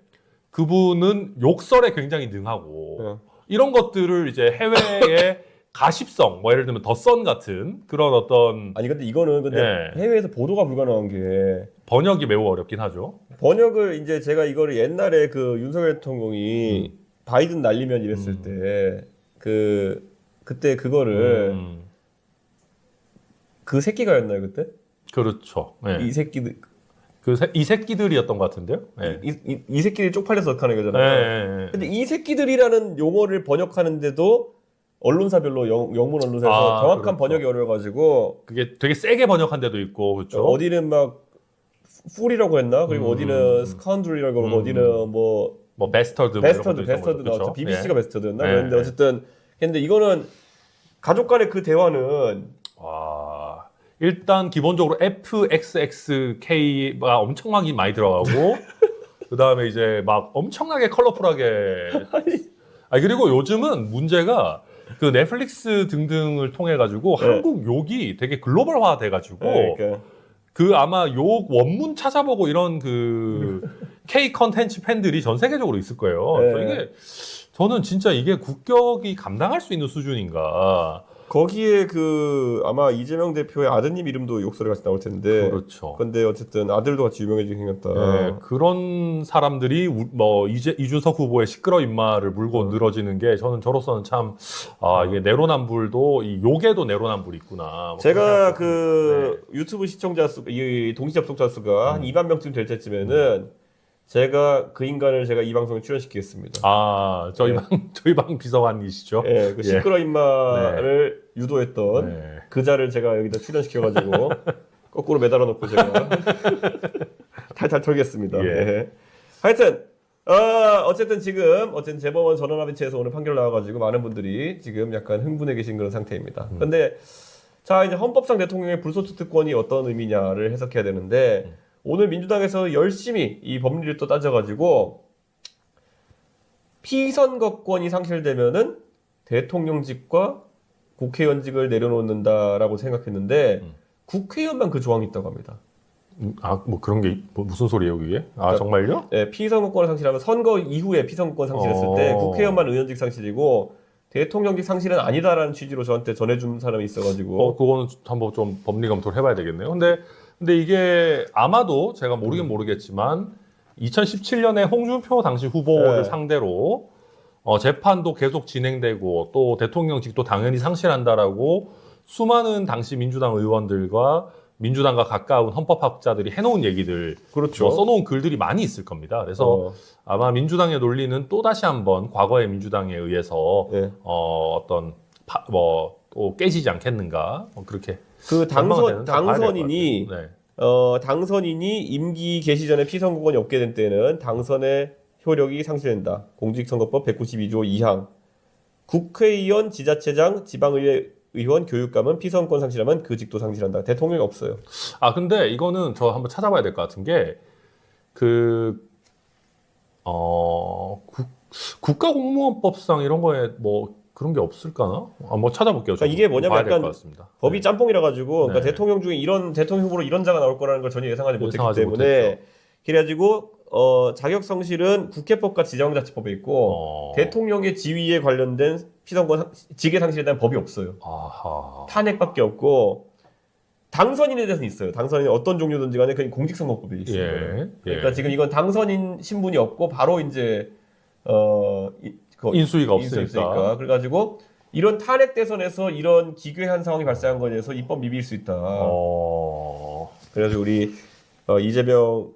그분은 욕설에 굉장히 능하고 이런 것들을 이제 해외에 가십성, 뭐 예를 들면 더선 같은 그런 어떤 근데 이거는 해외에서 보도가 불가능한 게 번역이 매우 어렵긴 하죠. 번역을 이제 제가 이거를 옛날에 윤석열 대통령이 바이든 날리면 이랬을 때 그때 그거를 그 새끼가였나요 그때? 그렇죠. 네. 이 새끼들 이 새끼들이었던 것 같은데요. 네. 이 새끼들이 쪽팔려서 어떡하는 거잖아요. 네. 근데 이 새끼들이라는 용어를 번역하는데도 언론사별로 영문 언론사에서 정확한 그렇죠. 번역이 어려워가지고 그게 되게 세게 번역한 데도 있고, 그렇죠. 어디는 막 풀이라고 했나? 그리고 어디는 스카운드리라고 그러고 어디는 뭐 베스터드 베스터드 나왔죠. BBC가 베스터드였나? 네. 그런데 어쨌든 근데 이거는 가족 간의 그 대화는 와, 일단 기본적으로 FXXK가 엄청나게 많이 들어가고 그 다음에 이제 막 엄청나게 컬러풀하게. 아니 그리고 요즘은 문제가 그 넷플릭스 등등을 통해 가지고 네. 한국 욕이 되게 글로벌화 돼 가지고 그러니까. 그 아마 욕 원문 찾아보고 이런 그 K 컨텐츠 팬들이 전 세계적으로 있을 거예요. 네. 그래서 이게 저는 진짜 이게 국격이 감당할 수 있는 수준인가. 거기에 그 아마 이재명 대표의 아드님 이름도 욕설이 같이 나올 텐데. 그렇죠. 근데 어쨌든 아들도 같이 유명해지게 생겼다. 네, 그런 사람들이 뭐 이준석 후보의 시끄러 인마를 물고 늘어지는 게 저는 저로서는 참 이게 내로남불도 이 욕에도 내로남불이 있구나. 뭐 제가 그런 그 유튜브 시청자 수, 이 동시 접속자 수가 한 2만 명쯤 될 때쯤에는 제가 그 인간을 제가 이 방송에 출연시키겠습니다. 저희 네. 저희 방 비서관이시죠? 예, 그 시끄러 인마를 유도했던 네. 그 자를 제가 여기다 출연시켜가지고 거꾸로 매달아 놓고 제가 탈탈 털겠습니다. 예. 예. 하여튼 어쨌든 재법원 전원합의체에서 오늘 판결 나와가지고 많은 분들이 지금 약간 흥분해 계신 그런 상태입니다. 근데 자 이제 헌법상 대통령의 불소추 특권이 어떤 의미냐를 해석해야 되는데 오늘 민주당에서 열심히 이 법리를 또 따져가지고 피선거권이 상실되면은 대통령직과 국회의원직을 내려놓는다라고 생각했는데 국회의원만 그 조항이 있다고 합니다. 뭐 그런 게 무슨 소리예요, 그게? 그러니까, 정말요? 네, 피선거권을 상실하면 선거 이후에 피선거권 상실했을 때 국회의원만 의원직 상실이고 대통령직 상실은 아니다라는 취지로 저한테 전해준 사람이 있어가지고 그거는 한번 좀 법리 검토를 해봐야 되겠네요. 근데 이게 아마도 제가 모르겠지만 2017년에 홍준표 당시 후보를 네. 상대로 재판도 계속 진행되고 또 대통령직도 당연히 상실한다라고 수많은 당시 민주당 의원들과 민주당과 가까운 헌법학자들이 해놓은 얘기들, 그렇죠. 써놓은 글들이 많이 있을 겁니다. 그래서 아마 민주당의 논리는 또 다시 한번 과거의 민주당에 의해서 네. 또 깨지지 않겠는가 그렇게. 그 전망은 되는데 봐야 될것 당선인이 같아요. 네. 당선인이 임기 개시 전에 피선거권이 없게 된 때는 당선의 효력이 상실된다. 공직선거법 192조 2항. 국회의원, 지자체장, 지방의회 의원, 교육감은 피선거권 상실하면 그 직도 상실한다. 대통령이 없어요. 근데 이거는 저 한번 찾아봐야 될 것 같은 게 국가공무원법상 이런 거에 뭐 그런 게 없을까나? 뭐 찾아볼게요. 그러니까 이게 뭐냐면 봐야 될것 약간 같습니다. 법이 네. 짬뽕이라 가지고 그러니까 네. 대통령 중에 이런 대통령 후보로 이런 자가 나올 거라는 걸 전혀 예상하지 못했기 예상하지 때문에 못했죠. 그래가지고 자격 성실은 국회법과 지자체법에 있고 대통령의 지위에 관련된 피선거권 직계 상실에 대한 법이 없어요. 아하. 탄핵밖에 없고 당선인에 대해서는 있어요. 당선인이 어떤 종류든지 간에 그냥 공직선거법에 있어요. 예. 그러니까 지금 이건 당선인 신분이 없고 바로 이제 인수위가 인수위가 없으니까. 그래가지고 이런 탄핵 대선에서 이런 기괴한 상황이 발생한 거에 대해서 입법 미비일 수 있다. 그래서 우리 이재명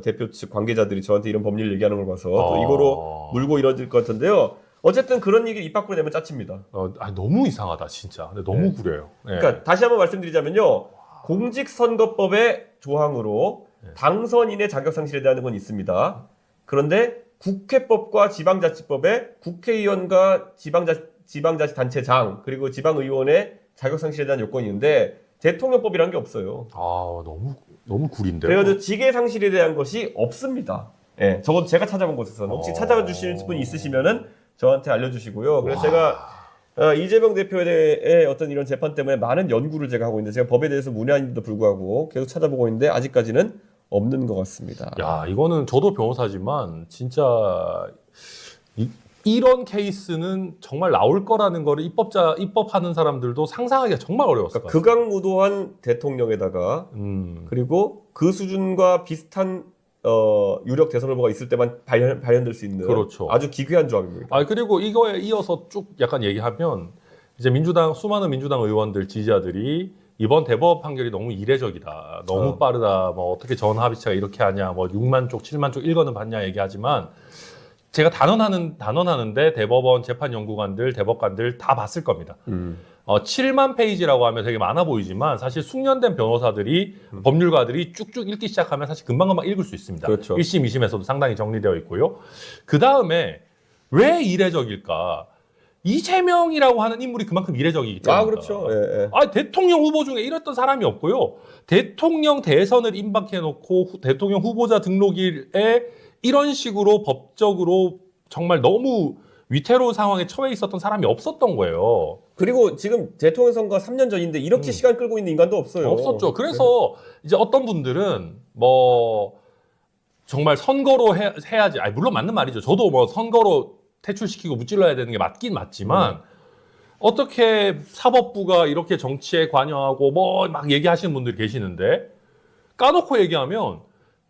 대표 측 관계자들이 저한테 이런 법리를 얘기하는 걸 봐서 또 이거로 물고 이뤄질 것 같은데요. 어쨌든 그런 얘기를 입 밖으로 내면 짜칩니다. 너무 이상하다 진짜. 근데 너무 구려요. 네. 그러니까 다시 한번 말씀드리자면요. 공직선거법의 조항으로 당선인의 자격 상실에 대한 건 있습니다. 그런데 국회법과 지방자치법에 국회의원과 지방자치단체장 그리고 지방의원의 자격 상실에 대한 요건이 있는데 대통령법이라는 게 없어요. 너무 구린데요. 그래서 직계 상실에 대한 것이 없습니다. 예, 적어도 제가 찾아본 곳에서는 혹시 찾아봐 주실 분이 있으시면은 저한테 알려주시고요. 그래서 제가 이재명 대표에 대해 어떤 이런 재판 때문에 많은 연구를 제가 하고 있는데 제가 법에 대해서 문외한인데도 불구하고 계속 찾아보고 있는데 아직까지는 없는 것 같습니다. 야, 이거는 저도 변호사지만 진짜 이런 케이스는 정말 나올 거라는 거를 입법하는 사람들도 상상하기가 정말 어려웠을 것 같아요. 극악무도한 대통령에다가 그리고 그 수준과 비슷한 유력 대선 후보가 있을 때만 발현될 수 있는 그렇죠. 아주 기괴한 조합입니다. 그리고 이거에 이어서 쭉 약간 얘기하면 이제 수많은 민주당 의원들 지지자들이 이번 대법 판결이 너무 이례적이다. 너무 빠르다. 뭐 어떻게 전합의체가 이렇게 하냐. 뭐 6만 쪽, 7만 쪽 일거는 받냐 얘기하지만 제가 단언하는데 대법원 재판연구관들, 대법관들 다 봤을 겁니다. 7만 페이지라고 하면 되게 많아 보이지만 사실 숙련된 변호사들이 법률가들이 쭉쭉 읽기 시작하면 사실 금방금방 읽을 수 있습니다. 그렇죠. 1심, 2심에서도 상당히 정리되어 있고요. 그 다음에 왜 이례적일까? 이재명이라고 하는 인물이 그만큼 이례적이기 때문에. 아, 그렇죠. 예, 예. 대통령 후보 중에 이랬던 사람이 없고요. 대통령 대선을 임박해놓고 대통령 후보자 등록일에 이런 식으로 법적으로 정말 너무 위태로운 상황에 처해 있었던 사람이 없었던 거예요. 그리고 지금 대통령 선거 3년 전인데 이렇게 시간 끌고 있는 인간도 없어요. 없었죠. 그래서 이제 어떤 분들은 뭐 정말 선거로 해야지. 아니, 물론 맞는 말이죠. 저도 뭐 선거로 퇴출시키고 무찔러야 되는 게 맞긴 맞지만 어떻게 사법부가 이렇게 정치에 관여하고 뭐 막 얘기하시는 분들이 계시는데 까놓고 얘기하면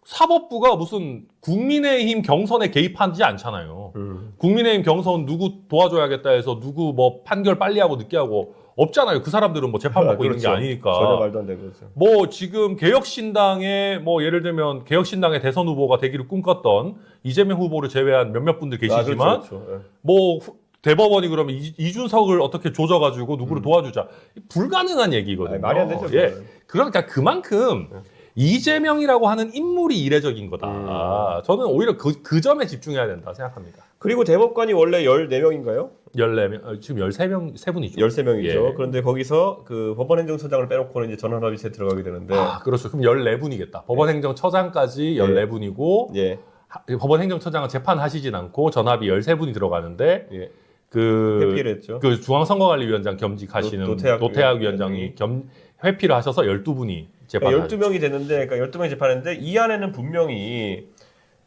사법부가 무슨 국민의힘 경선에 개입하지 않잖아요. 국민의힘 경선 누구 도와줘야겠다 해서 누구 뭐 판결 빨리 하고 늦게 하고 없잖아요. 그 사람들은 뭐 재판 받고 있는 게 그렇죠. 아니니까. 전혀 말도 안 되는 거죠. 뭐 지금 개혁신당의 뭐 예를 들면 개혁신당의 대선 후보가 되기를 꿈꿨던 이재명 후보를 제외한 몇몇 분들 계시지만 아, 그렇죠, 그렇죠. 예. 뭐 대법원이 그러면 이준석을 어떻게 조져가지고 누구를 도와주자 불가능한 얘기거든요. 아니, 말이 안 되죠. 예, 그거는. 그러니까 그만큼 이재명이라고 하는 인물이 이례적인 거다. 저는 오히려 그 점에 집중해야 된다 생각합니다. 그리고 대법관이 원래 14명인가요? 14명, 지금 13명, 3분이죠. 13명이죠. 예. 그런데 거기서 그 법원행정처장을 빼놓고는 이제 전원합의체에 들어가게 되는데. 아, 그렇죠. 그럼 14분이겠다. 법원행정처장까지 14분이고, 예. 법원행정처장은 재판하시진 않고 전합이 13분이 들어가는데, 예. 그 회피를 했죠. 그 중앙선거관리위원장 겸직하시는 노태학 위원장이 회피를 하셔서 12분이 그러니까 재판하죠. 12명이 됐는데, 그러니까 12명이 재판했는데, 이 안에는 분명히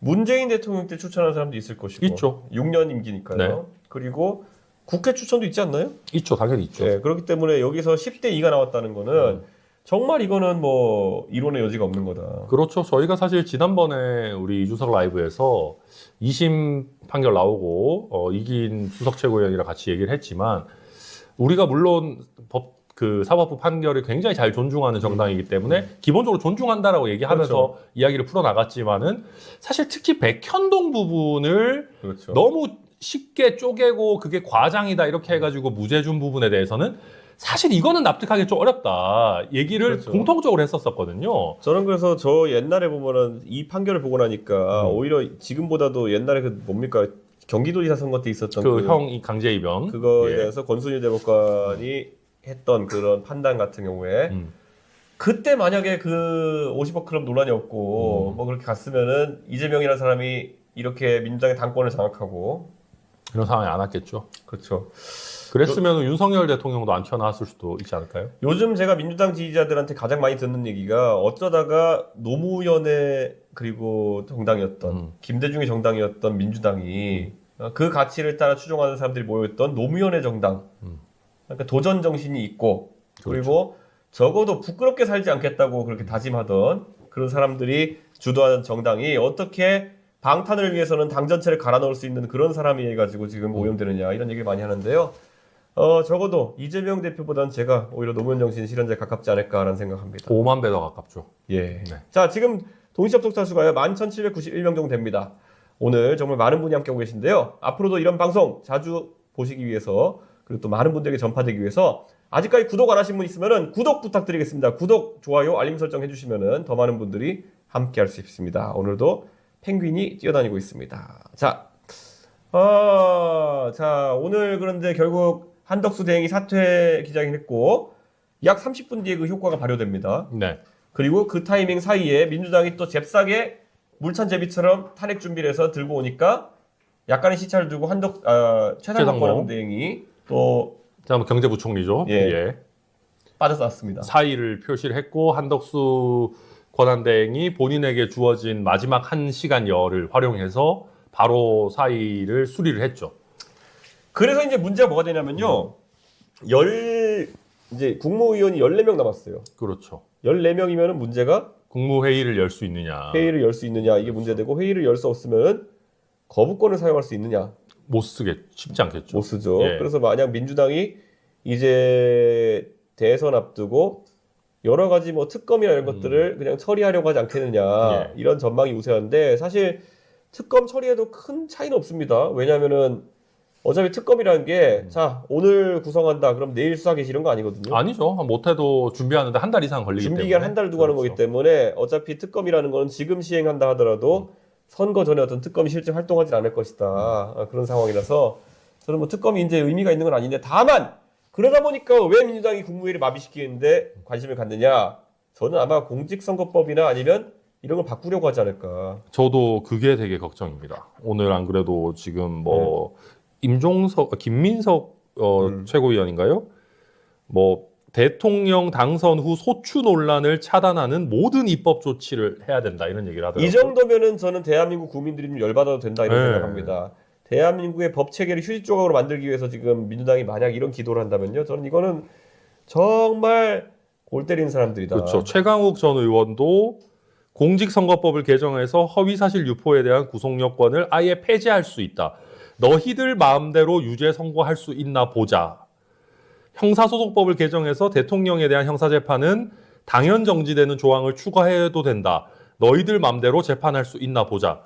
문재인 대통령 때 추천한 사람도 있을 것이고. 있죠. 6년 임기니까요. 네. 그리고 국회 추천도 있지 않나요? 있죠, 당연히 있죠. 네. 그렇기 때문에 여기서 10대 2가 나왔다는 거는 정말 이거는 뭐 이론의 여지가 없는 거다. 그렇죠. 저희가 사실 지난번에 우리 이준석 라이브에서 2심 판결 나오고 이긴 수석 최고위원이랑 같이 얘기를 했지만 우리가 물론 사법부 판결을 굉장히 잘 존중하는 정당이기 때문에 기본적으로 존중한다라고 얘기하면서 그렇죠. 이야기를 풀어나갔지만은 사실 특히 백현동 부분을 그렇죠. 너무 쉽게 쪼개고 그게 과장이다 이렇게 해가지고 무죄 준 부분에 대해서는 사실 이거는 납득하기 좀 어렵다 얘기를 그렇죠. 공통적으로 했었었거든요. 저는 그래서 저 옛날에 보면은 이 판결을 보고 나니까 오히려 지금보다도 옛날에 그 뭡니까 경기도지사 선거 때 있었던 그 형이 강제입연 그거에 예. 대해서 권순일 대법관이 했던 그런 판단 같은 경우에 음. 그때 만약에 그 50억 클럽 논란이 없고 뭐 그렇게 갔으면은 이재명이라는 사람이 이렇게 민주당의 당권을 장악하고 이런 상황이 안 왔겠죠. 그렇죠. 그랬으면 윤석열 대통령도 안 튀어나왔을 수도 있지 않을까요? 요즘 제가 민주당 지지자들한테 가장 많이 듣는 얘기가 어쩌다가 노무현의 그리고 정당이었던 김대중의 정당이었던 민주당이 그 가치를 따라 추종하는 사람들이 모여있던 노무현의 정당 그러니까 도전 정신이 있고 그리고 적어도 부끄럽게 살지 않겠다고 그렇게 다짐하던 그런 사람들이 주도하는 정당이 어떻게 방탄을 위해서는 당 전체를 갈아 넣을 수 있는 그런 사람이 해가지고 지금 오염되느냐 이런 얘기를 많이 하는데요. 적어도 이재명 대표보다는 제가 오히려 노무현 정신 실현자에 가깝지 않을까라는 생각합니다. 5만 배 더 가깝죠. 예. 네. 자, 지금 동시접속자 수가요 11,791명 정도 됩니다. 오늘 정말 많은 분이 함께하고 계신데요. 앞으로도 이런 방송 자주 보시기 위해서 그리고 또 많은 분들에게 전파되기 위해서 아직까지 구독 안 하신 분 있으면은 구독 부탁드리겠습니다. 구독, 좋아요, 알림 설정 해주시면은 더 많은 분들이 함께할 수 있습니다. 오늘도 펭귄이 뛰어다니고 있습니다. 자, 오늘 그런데 결국 한덕수 대행이 사퇴 기자회견했고 약 30분 뒤에 그 효과가 발효됩니다. 네. 그리고 그 타이밍 사이에 민주당이 또 잽싸게 물찬제비처럼 탄핵 준비를 해서 들고 오니까 약간의 시차를 두고 최상목 권한대행이 또 다음 경제부총리죠. 예. 예. 빠져나왔습니다. 사의를 표시를 했고 한덕수 권한대행이 본인에게 주어진 마지막 1시간여를 활용해서 바로 사의를 수리를 했죠. 그래서 이제 문제가 뭐가 되냐면요. 이제 국무위원이 14명 남았어요. 그렇죠. 14명이면 문제가 국무회의를 열 수 있느냐. 회의를 열 수 있느냐 이게 문제되고 회의를 열 수 없으면 거부권을 사용할 수 있느냐 못 쉽지 않겠죠. 못 쓰죠. 예. 그래서 만약 민주당이 이제 대선 앞두고 여러 가지 뭐 특검이나 이런 것들을 그냥 처리하려고 하지 않겠느냐 예. 이런 전망이 우세한데 사실 특검 처리에도 큰 차이는 없습니다. 왜냐하면은 어차피 특검이라는 게 자 오늘 구성한다 그럼 내일 수사 개시 이런 거 아니거든요. 아니죠. 못해도 준비하는데 한 달 이상 걸리기 준비 때문에. 기간 한 달을 두고 하는 거기 그렇죠. 때문에 어차피 특검이라는 건 지금 시행한다 하더라도 선거 전에 어떤 특검이 실제 활동하지 않을 것이다. 그런 상황이라서 저는 뭐 특검이 이제 의미가 있는 건 아닌데 다만 그러다 보니까 왜 민주당이 국무회의를 마비시키는데 관심을 갖느냐? 저는 아마 공직선거법이나 아니면 이런 걸 바꾸려고 하지 않을까. 저도 그게 되게 걱정입니다. 오늘 안 그래도 지금 뭐 김민석 최고위원인가요? 뭐 대통령 당선 후 소추 논란을 차단하는 모든 입법 조치를 해야 된다 이런 얘기를 하더라고요. 이 정도면은 저는 대한민국 국민들이 좀 열받아도 된다 이런 네. 생각합니다. 대한민국의 법 체계를 휴지 조각으로 만들기 위해서 지금 민주당이 만약 이런 기도를 한다면요, 저는 이거는 정말 골 때리는 사람들이다. 그렇죠. 최강욱 전 의원도 공직선거법을 개정해서 허위사실 유포에 대한 구속요건을 아예 폐지할 수 있다. 너희들 마음대로 유죄 선고할 수 있나 보자. 형사소송법을 개정해서 대통령에 대한 형사재판은 당연 정지되는 조항을 추가해도 된다. 너희들 마음대로 재판할 수 있나 보자.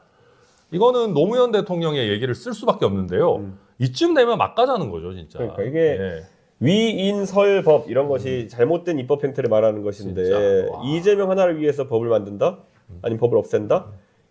이거는 노무현 대통령의 얘기를 쓸 수밖에 없는데요. 이쯤 되면 막 가자는 거죠, 진짜. 그러니까 이게 예. 위인설법 이런 것이 잘못된 입법 행태를 말하는 것인데 진짜. 와. 이재명 하나를 위해서 법을 만든다? 아니면 법을 없앤다?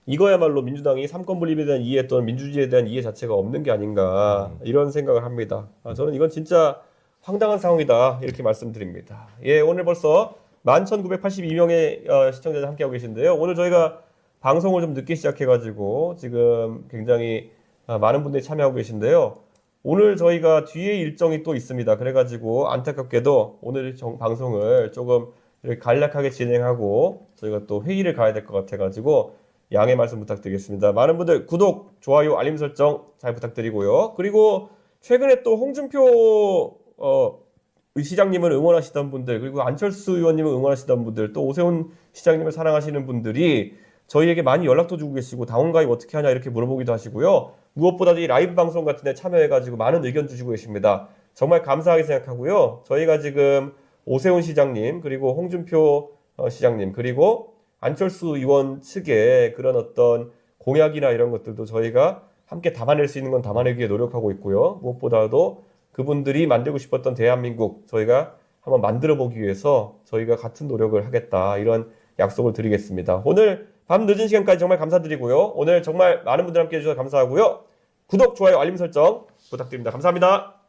이거야말로 민주당이 삼권 분립에 대한 이해 또는 민주주의에 대한 이해 자체가 없는 게 아닌가 이런 생각을 합니다. 저는 이건 진짜 황당한 상황이다 이렇게 말씀드립니다. 예, 오늘 벌써 11,982명의 시청자들 함께하고 계신데요. 오늘 저희가 방송을 좀 늦게 시작해가지고 지금 굉장히 많은 분들이 참여하고 계신데요. 오늘 저희가 뒤에 일정이 또 있습니다. 그래가지고 안타깝게도 오늘 방송을 조금 이렇게 간략하게 진행하고 저희가 또 회의를 가야 될 것 같아가지고 양해 말씀 부탁드리겠습니다. 많은 분들 구독, 좋아요, 알림 설정 잘 부탁드리고요. 그리고 최근에 또 홍준표 시장님을 응원하시던 분들 그리고 안철수 의원님을 응원하시던 분들 또 오세훈 시장님을 사랑하시는 분들이 저희에게 많이 연락도 주고 계시고 당원 가입 어떻게 하냐 이렇게 물어보기도 하시고요. 무엇보다도 이 라이브 방송 같은 데 참여해가지고 많은 의견 주시고 계십니다. 정말 감사하게 생각하고요. 저희가 지금 오세훈 시장님 그리고 홍준표 시장님 그리고 안철수 의원 측의 그런 어떤 공약이나 이런 것들도 저희가 함께 담아낼 수 있는 건 담아내기 위해 노력하고 있고요. 무엇보다도 그분들이 만들고 싶었던 대한민국 저희가 한번 만들어 보기 위해서 저희가 같은 노력을 하겠다 이런 약속을 드리겠습니다. 오늘 밤 늦은 시간까지 정말 감사드리고요. 오늘 정말 많은 분들 함께 해주셔서 감사하고요. 구독, 좋아요, 알림 설정 부탁드립니다. 감사합니다.